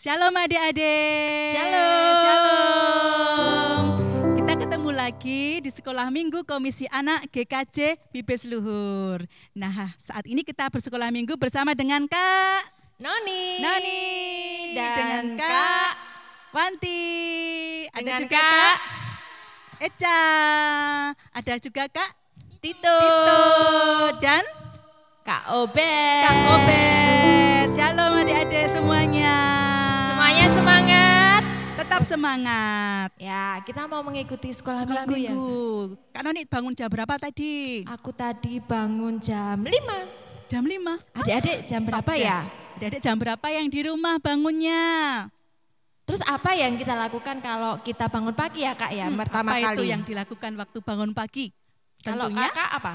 Shalom adik-adik. Shalom. Shalom. Kita ketemu lagi di Sekolah Minggu Komisi Anak GKJ Bibes Luhur. Nah, saat ini kita bersekolah minggu bersama dengan Kak Noni dan dan Kak Wanti. Ada dengan juga Kak Eca. Ada juga Kak Tito dan Kak Obet. Kak Obet. Shalom adik-adik semuanya. Semuanya semangat. Tetap semangat. Ya, kita mau mengikuti sekolah Sekolah minggu ya. minggu. Kak Noni bangun jam berapa tadi? Aku tadi bangun jam 5. Jam 5. Adik-adik jam berapa ya? Adik-adik jam berapa yang di rumah bangunnya? Terus apa yang kita lakukan kalau kita bangun pagi ya Kak ya? Pertama apa kali. itu yang dilakukan waktu bangun pagi? Kalau Tentunya Kakak apa?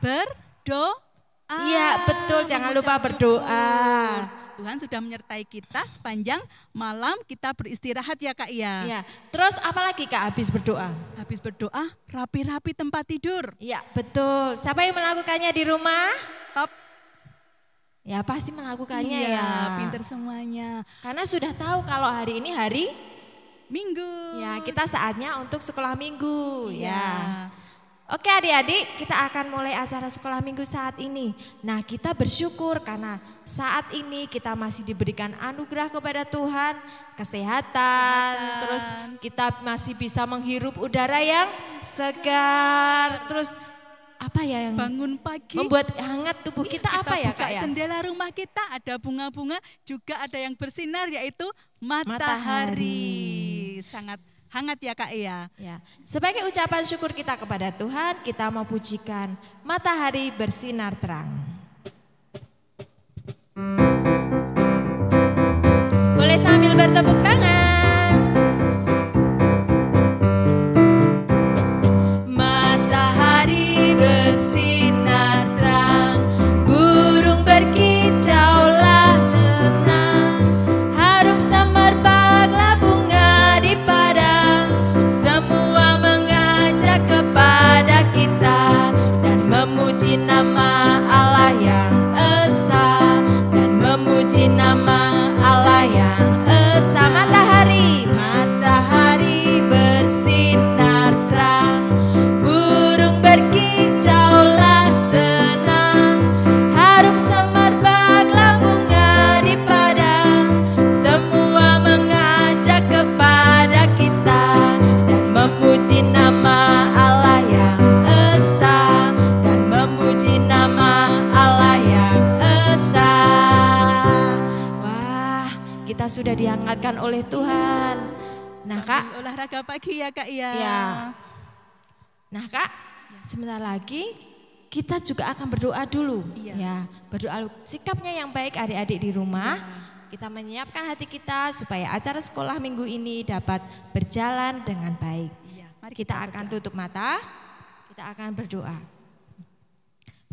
berdoa. Iya, betul, jangan lupa mengucap berdoa. syukur. Tuhan sudah menyertai kita sepanjang malam kita beristirahat ya Kak ya. Iya. Terus apa lagi Kak habis berdoa? Habis berdoa, rapi-rapi tempat tidur. Iya, betul. Siapa yang melakukannya di rumah? Top. Ya pasti melakukannya Iya, ya. pinter semuanya. Karena sudah tahu kalau hari ini hari Minggu. ya kita saatnya untuk sekolah minggu Iya. ya. Oke adik-adik, kita akan mulai acara sekolah minggu saat ini. Nah, kita bersyukur karena saat ini kita masih diberikan anugerah kepada Tuhan, kesehatan, terus kita masih bisa menghirup udara yang segar. Terus apa ya yang Bangun pagi. membuat hangat tubuh kita apa ya buka Kak ya? jendela rumah kita ada bunga-bunga, juga ada yang bersinar yaitu matahari. Matahari. Sangat hangat ya Kak ya. Ya, sebagai ucapan syukur kita kepada Tuhan, kita mau pujikan matahari bersinar terang. Boleh sambil bertepuk tangan. Matahari bersinar terang, burung berkicaulah senang, harum semerbaklah bunga di padang, semua mengajak kepada kita dan memuji nama Allah yang esa, dan memuji nama Allah yang esa. Matahari bersinar terang, burung berkicaulah senang, harum semerbaklah bunga di padang, semua mengajak kepada kita dan memuji nama Allah yang esa, dan memuji nama Allah yang esa. Wah, kita sudah dihangatkan oleh Tuhan. Nah Kak, Olahraga pagi ya Kak ya. ya. Nah Kak, sebentar lagi kita juga akan berdoa dulu. Iya. Ya, berdoa sikapnya yang baik adik-adik di rumah. Kita menyiapkan hati kita supaya acara sekolah minggu ini dapat berjalan dengan baik. Iya, mari Kita akan tutup mata, kita akan berdoa.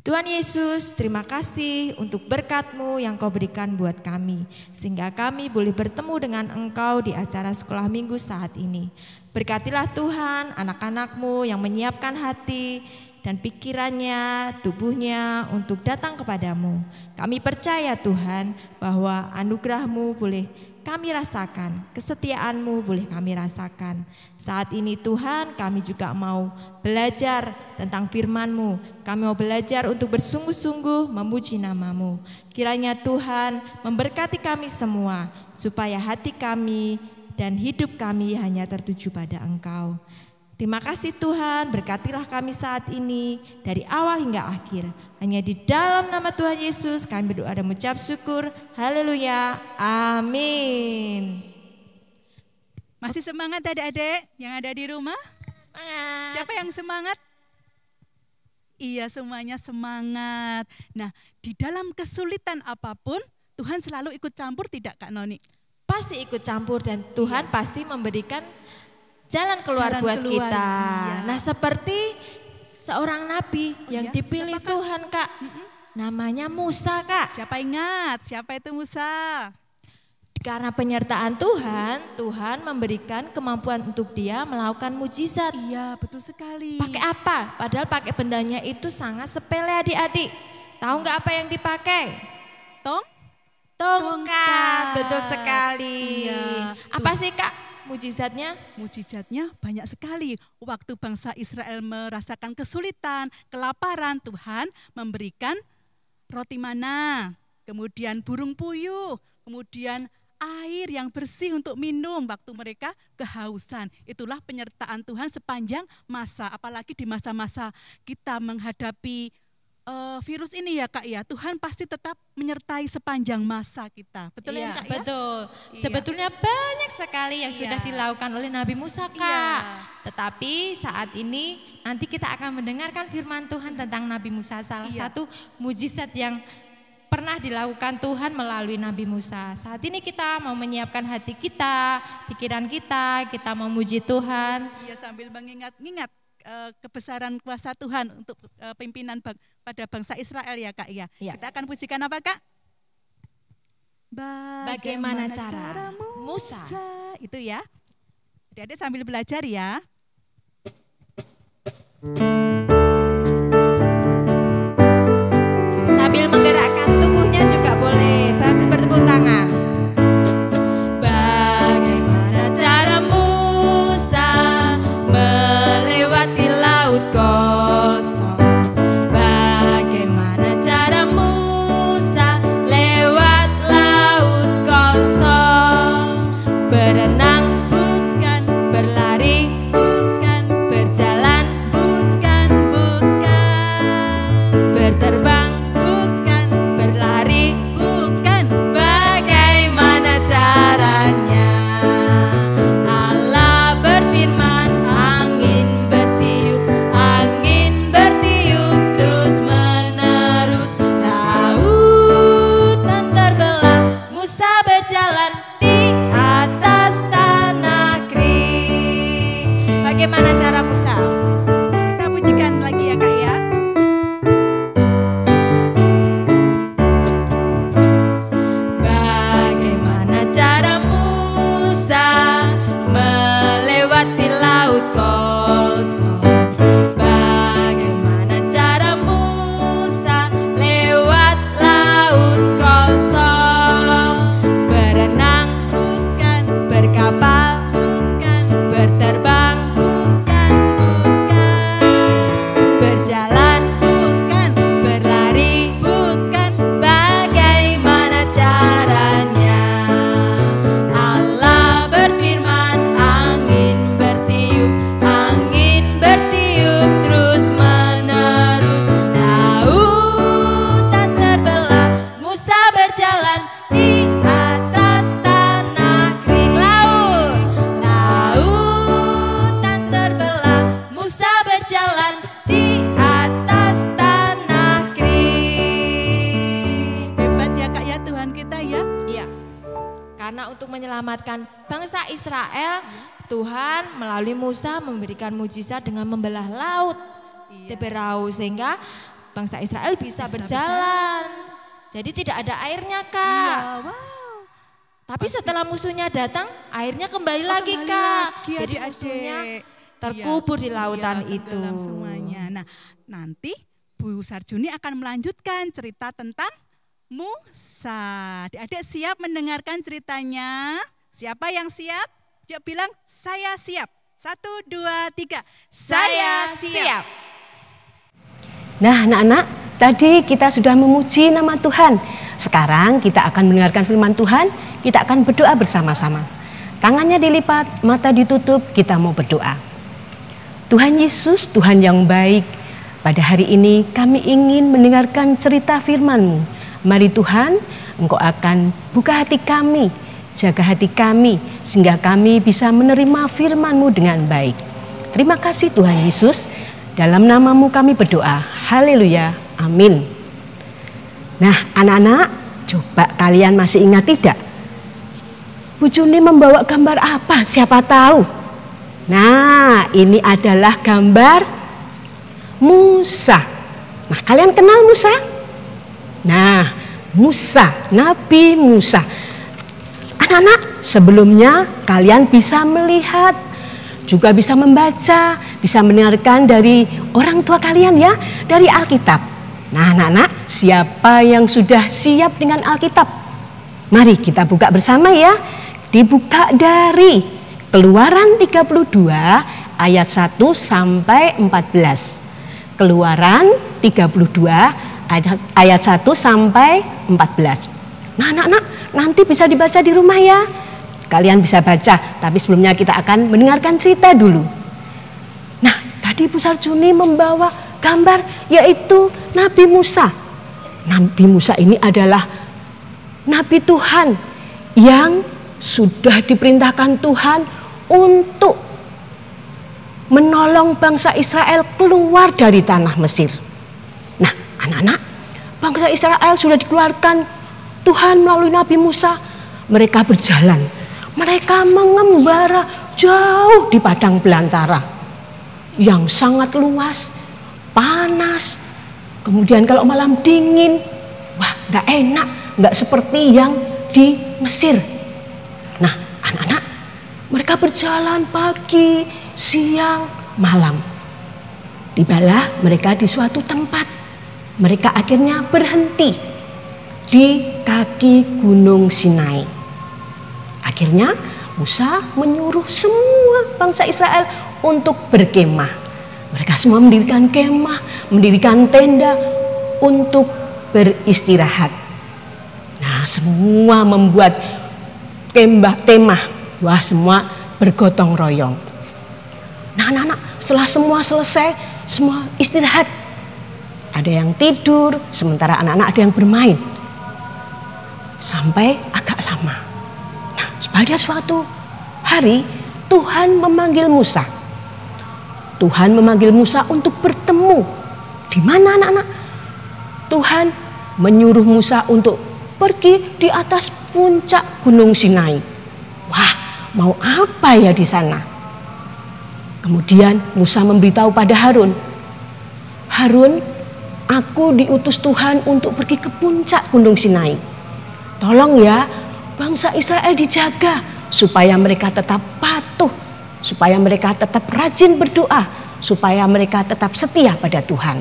Tuhan Yesus, terima kasih untuk berkat-Mu yang Kau berikan buat kami, sehingga kami boleh bertemu dengan Engkau di acara sekolah minggu saat ini. Berkatilah Tuhan anak-anak-Mu yang menyiapkan hati dan pikirannya, tubuhnya untuk datang kepadamu. Kami percaya Tuhan bahwa anugerah-Mu boleh kami rasakan, kesetiaan-Mu boleh kami rasakan. Saat ini Tuhan, kami juga mau belajar tentang firman-Mu. Kami mau belajar untuk bersungguh-sungguh memuji nama-Mu. Kiranya Tuhan memberkati kami semua, supaya hati kami dan hidup kami hanya tertuju pada Engkau. Terima kasih Tuhan, berkatilah kami saat ini dari awal hingga akhir. Hanya di dalam nama Tuhan Yesus kami berdoa dan mengucap syukur. Haleluya. Amin. Masih semangat adik-adik yang ada di rumah? Semangat. Siapa yang semangat? Iya, semuanya semangat. Nah, di dalam kesulitan apapun, Tuhan selalu ikut campur tidak Kak Noni? Pasti ikut campur dan Tuhan pasti memberikan jalan keluar Jalan buat keluar, kita. iya. Nah seperti seorang nabi yang iya? dipilih Siapa, Kak? Tuhan Kak. Namanya Musa Kak. Siapa ingat? Siapa itu Musa? Karena penyertaan Tuhan, Tuhan memberikan kemampuan untuk dia melakukan mujizat. Iya, betul sekali. Pakai apa? Padahal pakai bendanya itu sangat sepele adik-adik. Tahu nggak apa yang dipakai? tong? Tongkat, betul sekali. Iya. Apa sih Kak mujizatnya? Mujizatnya banyak sekali. Waktu bangsa Israel merasakan kesulitan, kelaparan, Tuhan memberikan roti mana, kemudian burung puyuh, kemudian air yang bersih untuk minum waktu mereka kehausan. Itulah penyertaan Tuhan sepanjang masa, apalagi di masa-masa kita menghadapi virus ini ya Kak ya. Tuhan pasti tetap menyertai sepanjang masa kita. Betul ya Kak ya? Betul. Iya. Sebetulnya banyak sekali yang Iya. sudah dilakukan oleh Nabi Musa Kak. Iya. Tetapi saat ini nanti kita akan mendengarkan firman Tuhan tentang Nabi Musa. Salah Iya. satu mujizat yang pernah dilakukan Tuhan melalui Nabi Musa. Saat ini kita mau menyiapkan hati kita, pikiran kita memuji Tuhan. Iya, sambil mengingat-ingat kebesaran kuasa Tuhan untuk pimpinan pada bangsa Israel ya Kak ya. Iya. Kita akan pujikan apa Kak? Bagaimana cara Musa? Itu ya. Adik-adik sambil belajar ya. Sambil menggerakkan tubuhnya juga boleh, sambil bertepuk tangan. Bagaimana cara Musa melewati laut kosong? Bagaimana cara Musa lewat laut kosong? Berenang bukan, berlari bukan, berjalan bukan, berterbang bukan, berlari bukan. Bagaimana caranya? Allah berfirman, angin bertiup terus menerus, lautan terbelah, Musa berjalan di atas tanah kering. Bagaimana cara Musa? Kita pujikan lagi ya Kak ya. Bagaimana cara Musa melewati laut kosong? Bagaimana cara Musa lewat laut kosong? Berenang bukan, berkapal bukan, berterbang bukan, berjalan bukan, berlari bukan. Bagaimana caranya? Allah berfirman, angin bertiup terus menerus, lautan terbelah, Musa berjalan di atas tanah kering. Lautan terbelah, Musa berjalan di atas tanah kering. Hebat ya Kak ya Tuhan kita ya. Iya, karena untuk menyelamatkan bangsa Israel, Tuhan melalui Musa memberikan mujizat dengan membelah laut Teberau, sehingga bangsa Israel bisa berjalan. Jadi tidak ada airnya Kak. Iya, wow. Tapi setelah musuhnya datang, airnya kembali lagi Kembali Kak. lagi, Jadi adik-adik. musuhnya terkubur di lautan Iya, itu. tenggelam semuanya. Nah, nanti Bu Sarjuni akan melanjutkan cerita tentang Musa. Adik-adik siap mendengarkan ceritanya? Siapa yang siap? Dia bilang, saya siap. 1, 2, 3. Saya siap. Nah anak-anak, tadi kita sudah memuji nama Tuhan. Sekarang kita akan mendengarkan firman Tuhan, kita akan berdoa bersama-sama. Tangannya dilipat, mata ditutup, kita mau berdoa. Tuhan Yesus, Tuhan yang baik, pada hari ini kami ingin mendengarkan cerita firman-Mu. Mari Tuhan, Engkau akan buka hati kami, jaga hati kami, sehingga kami bisa menerima firman-Mu dengan baik. Terima kasih Tuhan Yesus, dalam nama-Mu kami berdoa. Haleluya, amin. Nah anak-anak, coba kalian masih ingat tidak? Bu Juni membawa gambar apa? Siapa tahu? Nah, ini adalah gambar Musa. Nah, kalian kenal Musa? Nah, Musa, Nabi Musa. Anak-anak, sebelumnya kalian bisa melihat, juga bisa membaca, bisa mendengarkan dari orang tua kalian ya, dari Alkitab. Nah, anak-anak, siapa yang sudah siap dengan Alkitab? Mari kita buka bersama ya. Dibuka dari Keluaran 32 ayat 1 sampai 14. Keluaran 32 ayat 1 sampai 14. Nah anak-anak, nanti bisa dibaca di rumah ya. Kalian bisa baca, tapi sebelumnya kita akan mendengarkan cerita dulu. Nah, tadi Bu Sarjuni membawa gambar yaitu Nabi Musa. Nabi Musa ini adalah Nabi Tuhan yang sudah diperintahkan Tuhan untuk menolong bangsa Israel keluar dari tanah Mesir. Nah, anak-anak, bangsa Israel sudah dikeluarkan Tuhan melalui Nabi Musa. Mereka berjalan, mereka mengembara jauh di padang belantara yang sangat luas, panas. Kemudian kalau malam dingin, wah gak enak, gak seperti yang di Mesir. Nah anak-anak, mereka berjalan pagi, siang, malam. Tibalah mereka di suatu tempat. Mereka akhirnya berhenti di kaki Gunung Sinai. Akhirnya Musa menyuruh semua bangsa Israel untuk berkemah. Mereka semua mendirikan kemah, mendirikan tenda untuk beristirahat. Nah, semua membuat kemah. Wah, semua bergotong royong. Nah, anak-anak, setelah semua selesai, semua istirahat. Ada yang tidur, sementara anak-anak ada yang bermain. Sampai agak lama. Nah, pada suatu hari Tuhan memanggil Musa. Tuhan memanggil Musa untuk bertemu. Di mana anak-anak? Tuhan menyuruh Musa untuk pergi di atas puncak Gunung Sinai. Wah, mau apa ya di sana? Kemudian Musa memberitahu pada Harun. Harun, aku diutus Tuhan untuk pergi ke puncak Gunung Sinai. Tolong ya, bangsa Israel dijaga supaya mereka tetap patuh, supaya mereka tetap rajin berdoa, supaya mereka tetap setia pada Tuhan.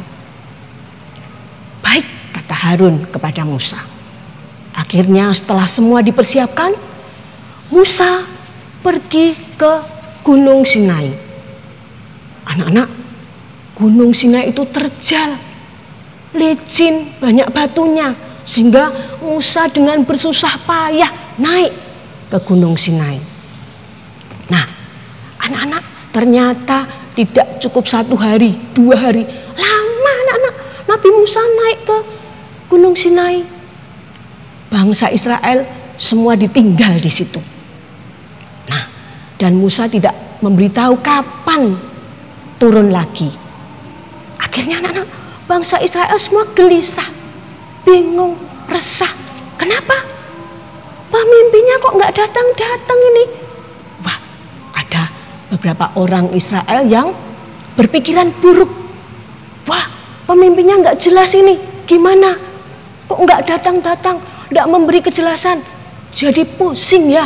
Baik, kata Harun kepada Musa. Akhirnya setelah semua dipersiapkan, Musa pergi ke Gunung Sinai. Anak-anak, Gunung Sinai itu terjal, licin, banyak batunya, sehingga Musa dengan bersusah payah naik ke Gunung Sinai. Nah, anak-anak, ternyata tidak cukup 1 hari, 2 hari, lama anak-anak. Nabi Musa naik ke Gunung Sinai. Bangsa Israel semua ditinggal di situ. Nah, dan Musa tidak memberitahu kapan turun lagi. Akhirnya anak-anak, bangsa Israel semua gelisah, bingung, resah. Kenapa? Pemimpinnya kok nggak datang-datang ini? Wah, ada beberapa orang Israel yang berpikiran buruk. Wah, pemimpinnya nggak jelas ini. Gimana? Kok nggak datang-datang? Nggak memberi kejelasan. Jadi pusing ya.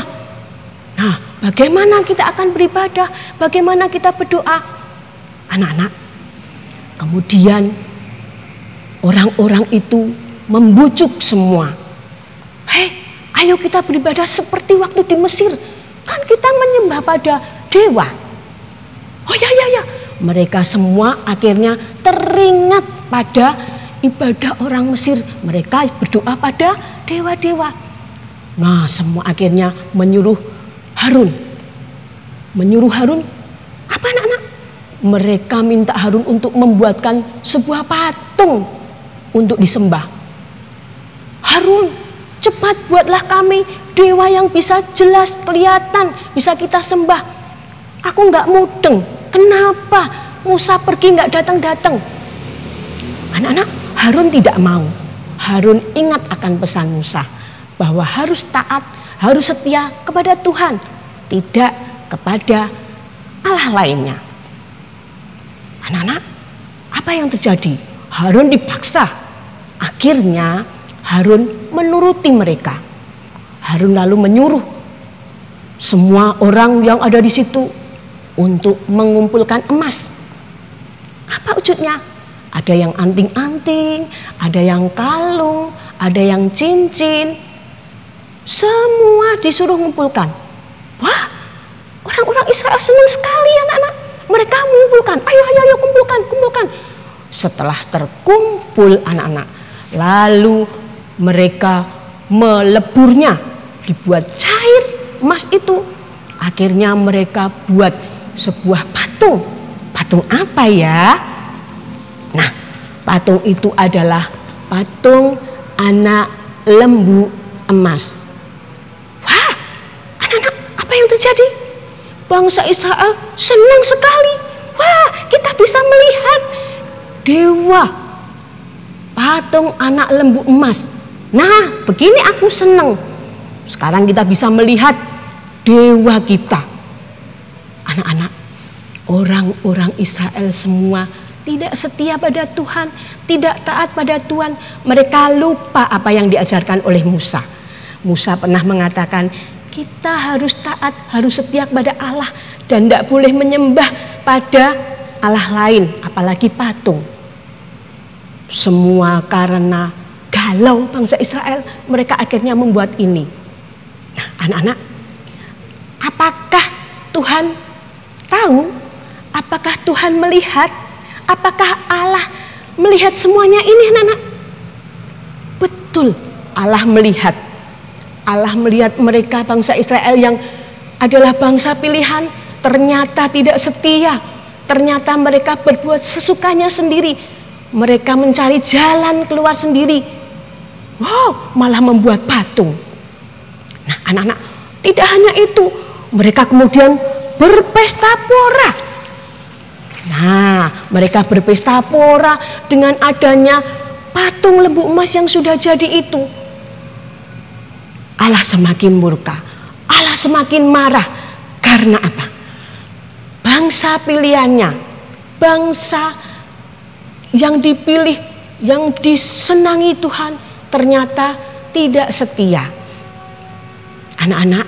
Nah, bagaimana kita akan beribadah? Bagaimana kita berdoa? Anak-anak, kemudian orang-orang itu membujuk semua. Hei, ayo kita beribadah seperti waktu di Mesir. Kan kita menyembah pada dewa. Oh ya. Mereka semua akhirnya teringat pada ibadah orang Mesir. Mereka berdoa pada dewa-dewa. Nah, semua akhirnya menyuruh Harun. Apa anak-anak? Mereka minta Harun untuk membuatkan sebuah patung untuk disembah. Harun, cepat buatlah kami dewa yang bisa jelas kelihatan, bisa kita sembah. Aku nggak mudeng. Kenapa Musa pergi nggak datang-datang? Anak-anak, Harun tidak mau. Harun ingat akan pesan Musa bahwa harus taat, harus setia kepada Tuhan, tidak kepada Allah lainnya. Anak-anak, apa yang terjadi? Harun dipaksa. Akhirnya Harun menuruti mereka. Harun lalu menyuruh semua orang yang ada di situ untuk mengumpulkan emas. Apa wujudnya? Ada yang anting-anting, ada yang kalung, ada yang cincin. Semua disuruh ngumpulkan. Wah, orang-orang Israel senang sekali anak-anak. Mereka mengumpulkan, ayo kumpulkan. Setelah terkumpul anak-anak, lalu mereka meleburnya, dibuat cair emas itu. Akhirnya mereka buat sebuah patung. Patung apa ya? Nah, patung itu adalah patung anak lembu emas. Wah, anak-anak, apa yang terjadi? Bangsa Israel senang sekali. Wah, kita bisa melihat dewa patung anak lembu emas. Nah, begini aku senang. Sekarang kita bisa melihat dewa kita. Anak-anak, orang-orang Israel semua tidak setia pada Tuhan, tidak taat pada Tuhan. Mereka lupa apa yang diajarkan oleh Musa. Musa pernah mengatakan, kita harus taat, harus setia kepada Allah dan tidak boleh menyembah pada Allah lain, apalagi patung. Semua karena galau bangsa Israel, mereka akhirnya membuat ini. Nah, anak-anak, apakah Tuhan tahu? Apakah Tuhan melihat? Apakah Allah melihat semuanya ini, anak-anak? Betul, Allah melihat. Allah melihat mereka bangsa Israel yang adalah bangsa pilihan ternyata tidak setia. Ternyata mereka berbuat sesukanya sendiri. Mereka mencari jalan keluar sendiri. Wow, malah membuat patung. Nah, anak-anak, tidak hanya itu. Mereka kemudian berpesta pora. Nah, mereka berpesta pora dengan adanya patung lembu emas yang sudah jadi itu. Allah semakin murka, Allah semakin marah. Karena apa? Bangsa pilihannya, bangsa yang dipilih, yang disenangi Tuhan, ternyata tidak setia. Anak-anak,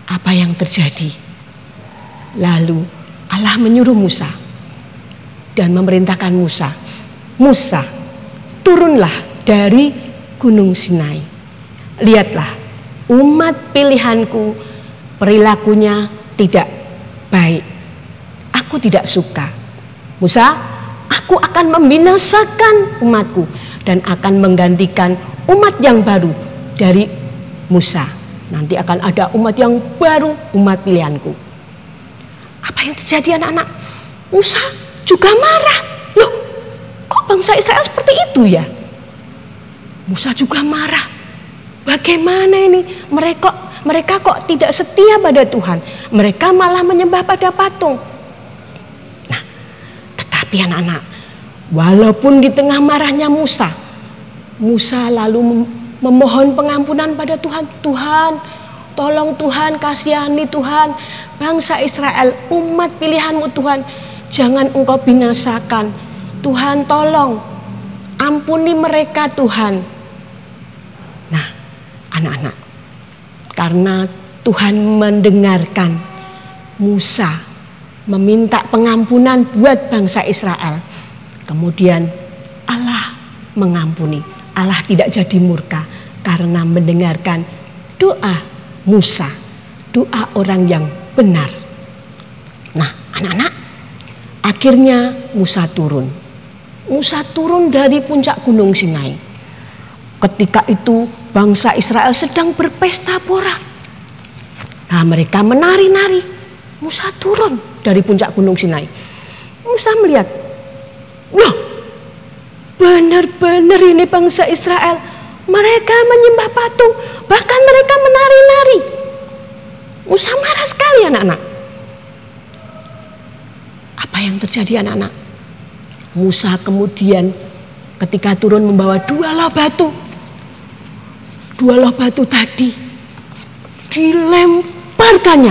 apa yang terjadi? Lalu Allah menyuruh Musa dan memerintahkan Musa, Musa, turunlah dari Gunung Sinai. Lihatlah, umat pilihanku perilakunya tidak baik. Aku tidak suka. Musa, aku akan membinasakan umatku dan akan menggantikan umat yang baru dari Musa. Nanti akan ada umat yang baru, umat pilihanku. Apa yang terjadi anak-anak? Musa juga marah. Loh, kok bangsa Israel seperti itu ya? Musa juga marah. Bagaimana ini? Mereka kok tidak setia pada Tuhan. Mereka malah menyembah pada patung. Nah, tetapi anak-anak, walaupun di tengah marahnya Musa, Musa lalu memohon pengampunan pada Tuhan. Tuhan, tolong Tuhan, kasihani Tuhan, bangsa Israel, umat pilihanmu Tuhan. Jangan engkau binasakan. Tuhan tolong, ampuni mereka Tuhan. Nah, anak-anak, karena Tuhan mendengarkan Musa meminta pengampunan buat bangsa Israel, kemudian Allah mengampuni. Allah tidak jadi murka karena mendengarkan doa Musa, doa orang yang benar. Nah, anak-anak, akhirnya Musa turun. Musa turun dari puncak Gunung Sinai. Ketika itu bangsa Israel sedang berpesta pora. Nah, mereka menari-nari. Musa turun dari puncak Gunung Sinai. Musa melihat, loh, benar-benar ini bangsa Israel. Mereka menyembah patung, bahkan mereka menari-nari. Musa marah sekali anak-anak. Apa yang terjadi anak-anak? Musa kemudian ketika turun membawa dua loh batu. Dua loh batu tadi dilemparkan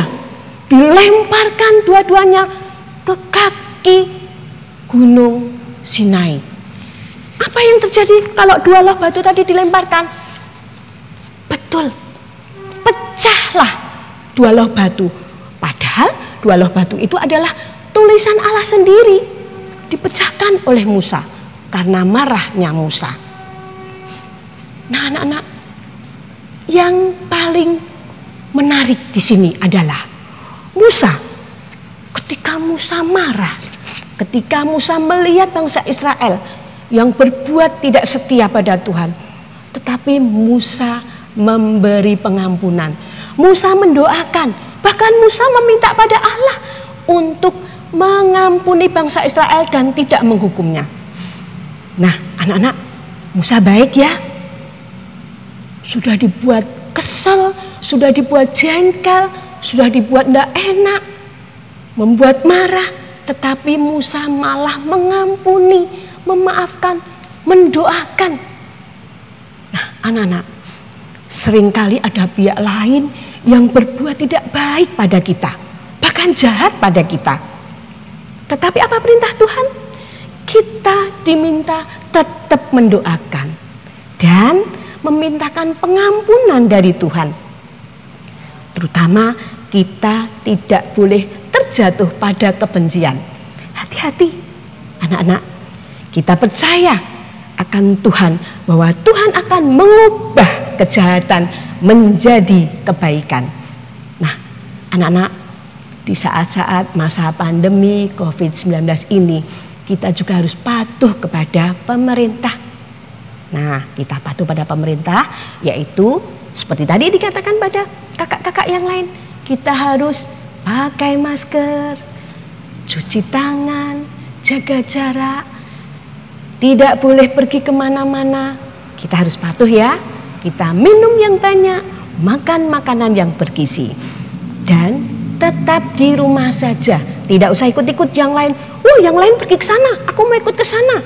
dua-duanya ke kaki Gunung Sinai. Apa yang terjadi kalau dua loh batu tadi dilemparkan? Betul, pecahlah dua loh batu. Padahal dua loh batu itu adalah tulisan Allah sendiri. Dipecahkan oleh Musa karena marahnya Musa. Nah, anak-anak, yang paling menarik di sini adalah Musa. Ketika Musa marah, ketika Musa melihat bangsa Israel yang berbuat tidak setia pada Tuhan, tetapi Musa memberi pengampunan. Musa mendoakan, bahkan Musa meminta pada Allah untuk mengampuni bangsa Israel dan tidak menghukumnya. Nah, anak-anak, Musa baik ya. Sudah dibuat kesel, sudah dibuat jengkel, sudah dibuat tidak enak, membuat marah, tetapi Musa malah mengampuni, memaafkan, mendoakan. Nah, anak-anak, seringkali ada pihak lain yang berbuat tidak baik pada kita, bahkan jahat pada kita. Tetapi apa perintah Tuhan? Kita diminta tetap mendoakan dan memintakan pengampunan dari Tuhan. Terutama kita tidak boleh terjatuh pada kebencian. Hati-hati anak-anak, kita percaya akan Tuhan bahwa Tuhan akan mengubah kejahatan menjadi kebaikan. Nah, anak-anak, di saat-saat masa pandemi COVID-19 ini, kita juga harus patuh kepada pemerintah. Nah, kita patuh pada pemerintah, yaitu seperti tadi dikatakan pada kakak-kakak yang lain, kita harus pakai masker, cuci tangan, jaga jarak, tidak boleh pergi kemana-mana. Kita harus patuh ya, kita minum yang banyak, makan makanan yang bergizi, dan tetap di rumah saja. Tidak usah ikut-ikut yang lain. Yang lain pergi ke sana, aku mau ikut ke sana.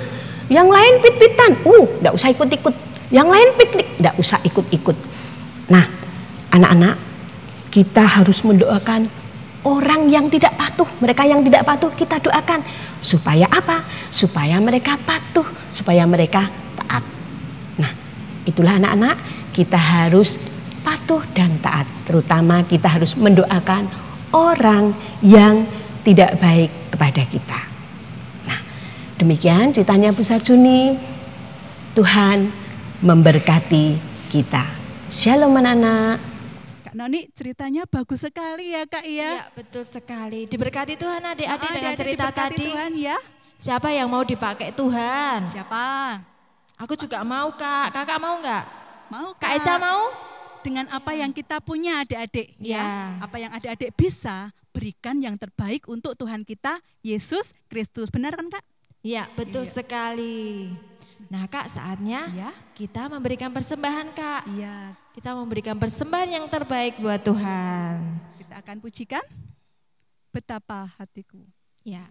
Yang lain pit-pitan, tidak usah ikut-ikut. Yang lain piknik, tidak usah ikut-ikut. Nah, anak-anak, kita harus mendoakan orang yang tidak patuh. Mereka yang tidak patuh kita doakan. Supaya apa? Supaya mereka patuh, supaya mereka taat. Nah, itulah anak-anak, kita harus patuh dan taat. Terutama kita harus mendoakan orang yang tidak baik kepada kita. Nah, demikian ceritanya Bu Sarjuni. Tuhan memberkati kita. Shalom anak-anak. Kak Noni, ceritanya bagus sekali ya Kak ya. Iya, betul sekali. Diberkati Tuhan adik-adik dengan cerita tadi. Tuhan ya. Siapa yang mau dipakai Tuhan? Siapa? Aku juga mau Kak. Kakak mau nggak? Mau Kak Eca mau? Dengan apa yang kita punya adik-adik ya. Apa yang adik-adik bisa, berikan yang terbaik untuk Tuhan kita, Yesus Kristus. Benar kan Kak? Iya, betul sekali. Nah Kak, saatnya kita memberikan persembahan Kak. Iya. Kita memberikan persembahan yang terbaik buat Tuhan. Kita akan pujikan Betapa Hatiku. Ya.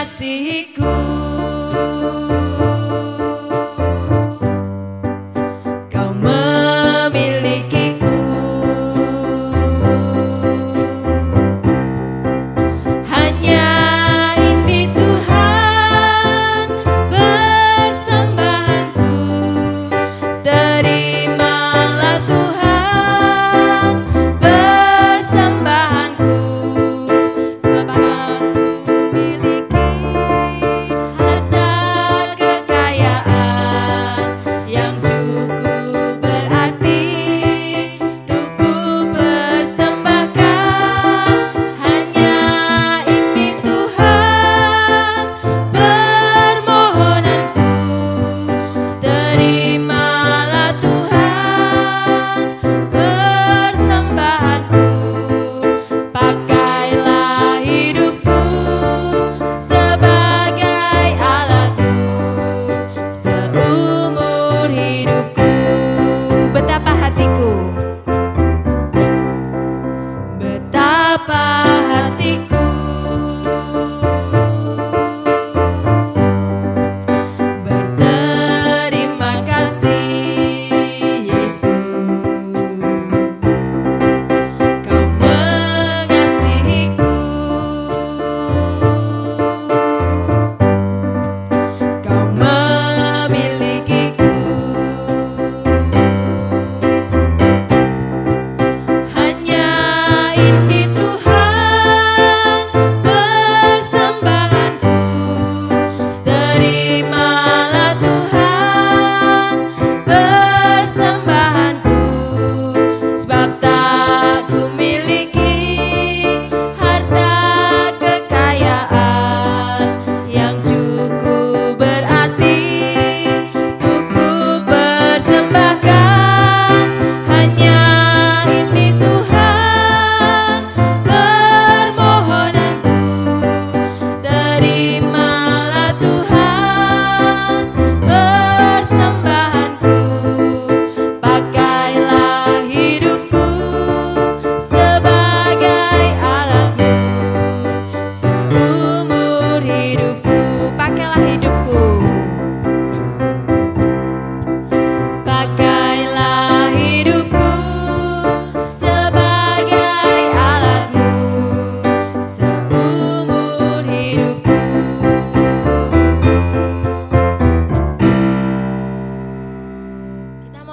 See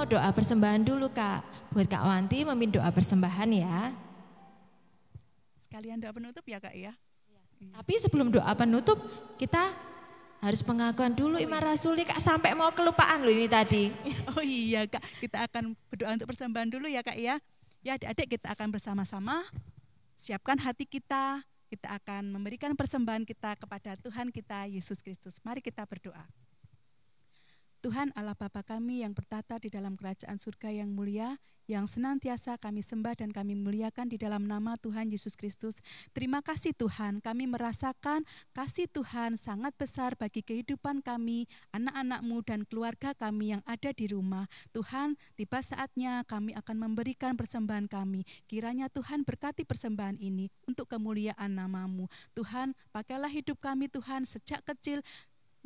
mau doa persembahan dulu Kak. Buat Kak Wanti memimpin doa persembahan ya. Sekalian doa penutup ya Kak ya. Tapi sebelum doa penutup kita harus pengakuan dulu Iman Rasuli Kak, sampai mau kelupaan loh ini tadi. Oh iya Kak, kita akan berdoa untuk persembahan dulu ya Kak ya. Ya adik-adik, kita akan bersama-sama siapkan hati kita akan memberikan persembahan kita kepada Tuhan kita Yesus Kristus. Mari kita berdoa. Tuhan Allah Bapa kami yang bertata di dalam kerajaan surga yang mulia, yang senantiasa kami sembah dan kami muliakan di dalam nama Tuhan Yesus Kristus. Terima kasih Tuhan, kami merasakan kasih Tuhan sangat besar bagi kehidupan kami, anak-anak-Mu dan keluarga kami yang ada di rumah. Tuhan, tiba saatnya kami akan memberikan persembahan kami. Kiranya Tuhan berkati persembahan ini untuk kemuliaan nama-Mu. Tuhan, pakailah hidup kami Tuhan sejak kecil,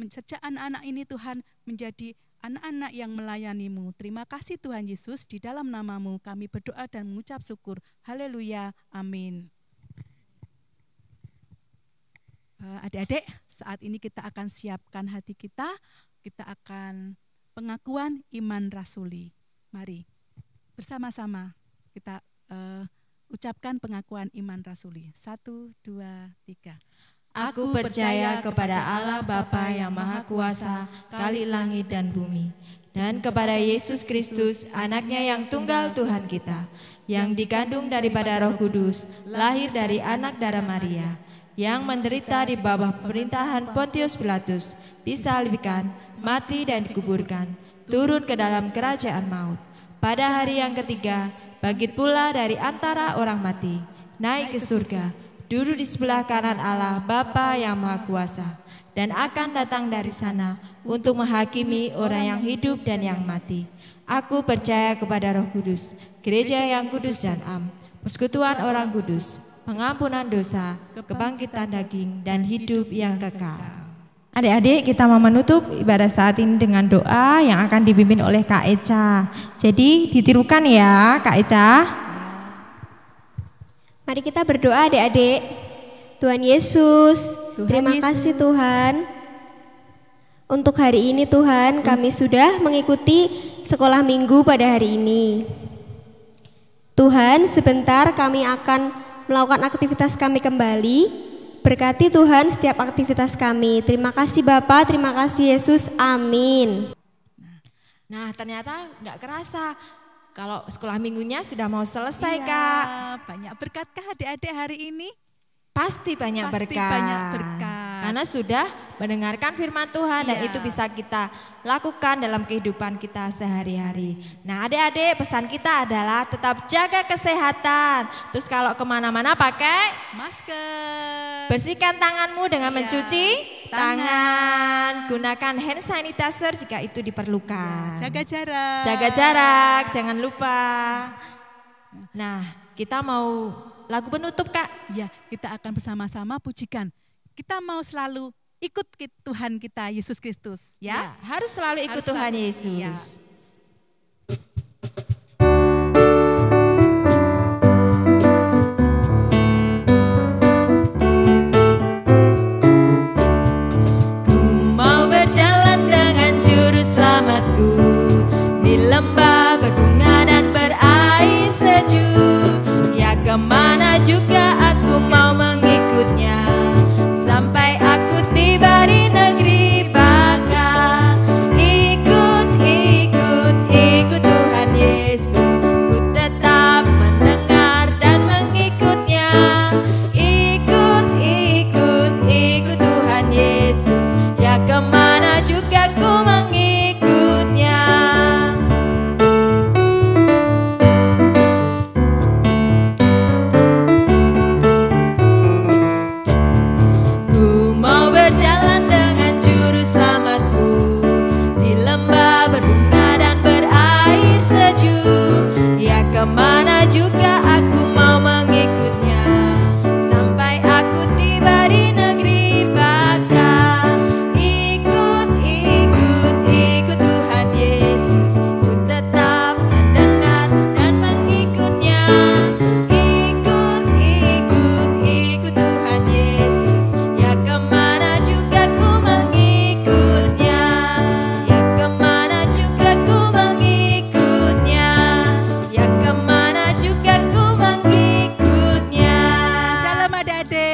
sejak anak-anak ini Tuhan menjadi anak-anak yang melayani-Mu. Terima kasih Tuhan Yesus, di dalam nama-Mu kami berdoa dan mengucap syukur. Haleluya, amin. Adik-adik, saat ini kita akan siapkan hati kita akan pengakuan iman rasuli. Mari bersama-sama kita ucapkan pengakuan iman rasuli. 1, 2, 3. Aku percaya kepada Allah Bapa yang Maha Kuasa, Khalik langit dan bumi, dan kepada Yesus Kristus, anaknya yang tunggal Tuhan kita, yang dikandung daripada Roh Kudus, lahir dari anak darah Maria, yang menderita di bawah pemerintahan Pontius Pilatus, disalibkan, mati dan dikuburkan, turun ke dalam kerajaan maut. Pada hari yang ketiga, bangkit pula dari antara orang mati, naik ke surga, duduk di sebelah kanan Allah Bapa yang Maha Kuasa, dan akan datang dari sana untuk menghakimi orang yang hidup dan yang mati. Aku percaya kepada Roh Kudus, gereja yang kudus dan am, persekutuan orang kudus, pengampunan dosa, kebangkitan daging, dan hidup yang kekal. Adik-adik, kita mau menutup ibadah saat ini dengan doa yang akan dipimpin oleh Kak Eca. Jadi ditirukan ya Kak Eca. Mari kita berdoa adik-adik. Tuhan Yesus, terima kasih Tuhan. Untuk hari ini Tuhan, kami sudah mengikuti sekolah minggu pada hari ini. Tuhan, sebentar kami akan melakukan aktivitas kami kembali. Berkati Tuhan setiap aktivitas kami. Terima kasih Bapa, terima kasih Yesus, amin. Nah ternyata nggak kerasa kalau sekolah minggunya sudah mau selesai Iya, Kak. banyak berkatkah adik-adik hari ini? Pasti banyak berkat. Banyak berkat. Karena sudah mendengarkan firman Tuhan dan Iya. itu bisa kita lakukan dalam kehidupan kita sehari-hari. Nah adik-adik, pesan kita adalah tetap jaga kesehatan. Terus kalau kemana-mana pakai Masker. bersihkan tanganmu dengan Iya. mencuci tangan. Gunakan hand sanitizer jika itu diperlukan. Jaga jarak. Jaga jarak, jangan lupa. Nah, kita mau lagu penutup Kak. Ya, kita akan bersama-sama pujikan. Kita mau selalu ikut Tuhan kita Yesus Kristus, ya. Harus selalu ikut Harus Tuhan selalu, Yesus. iya. Ku mau berjalan dengan juru selamatku di lembah berbunga dan berair sejuk. Ya kemana juga aku mau mengikutnya, sampai aku tiba di negeri Baka. Ikut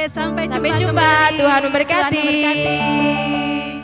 Sampai Sampai jumpa jumpa. kembali. Tuhan memberkati. Tuhan memberkati.